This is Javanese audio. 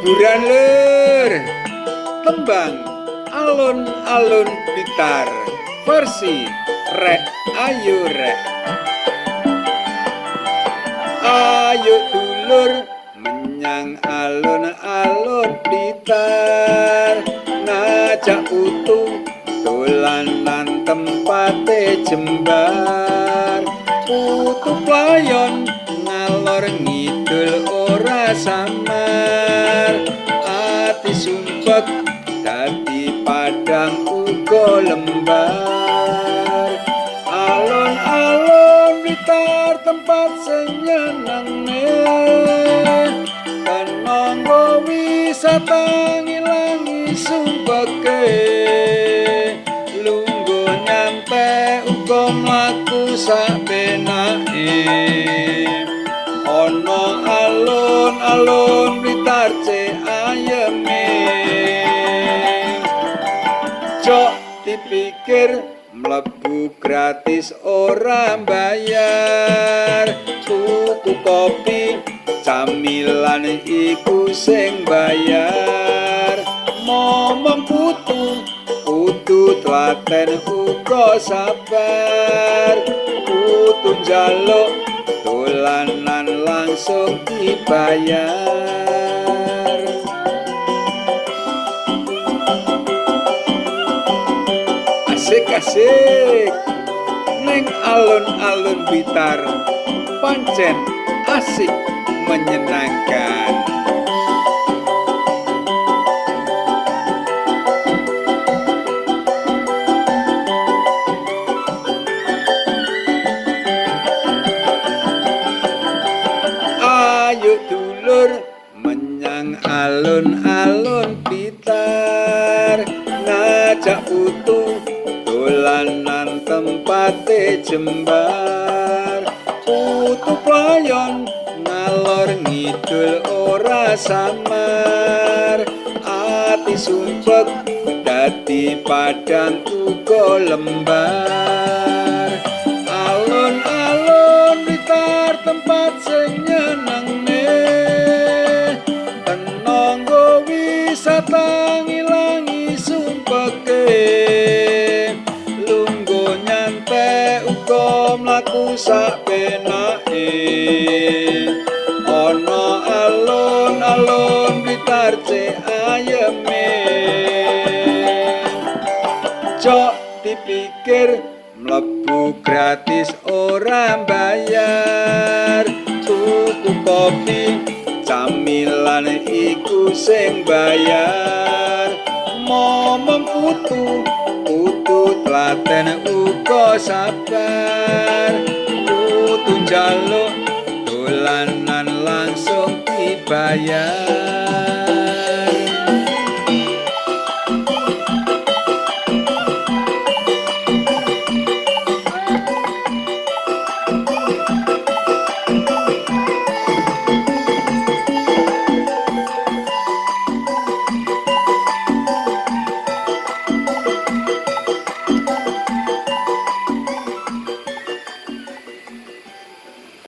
Hiburan lur. Tembang alun-alun Blitar versi Rek Ayo Rek. Ayo dulur menyang alun-alun Blitar, ngajak utuh dolanan tempate jembar. Putu playon ngalor ngidul ora samar, ati sumpek dadi padang uga lembar. Alon-alon Blitar tempat senyenengne, kenanggo wisata ngilangi sumpeke. Lungguh nyampe uga mlaku sabenake, ana alun-alun Blitar ce ayeme. Cok dipikir mlebu gratis ora bayar, tuku kopi camilan iku sing bayar. Momong putu kudu tlaten uga sabar, kudu njaluk dolanan langsung dibayar. Asik-asik neng alun-alun Blitar, pancen asik menyenangkan. Ayo dulur menyang alun-alun Blitar, ngajak utuh dolanan tempate jembar. Putu playon ngalor ngidul ora samar, ati sumpek dadi padang uga lembar. Alun-alun Blitar tempat sing nyenengne, kenanggo wisata ngilangi sumpeke. Lungguh nyantai uga mlaku sabenake, ana alun-alun Blitar ce ayeme. Cok dipikir mlebu gratis ora bayar, tuku kopi camilan iku sing bayar. Momong putu kudu tlaten uga sabar, kudu njaluk dolanan langsung dibayar.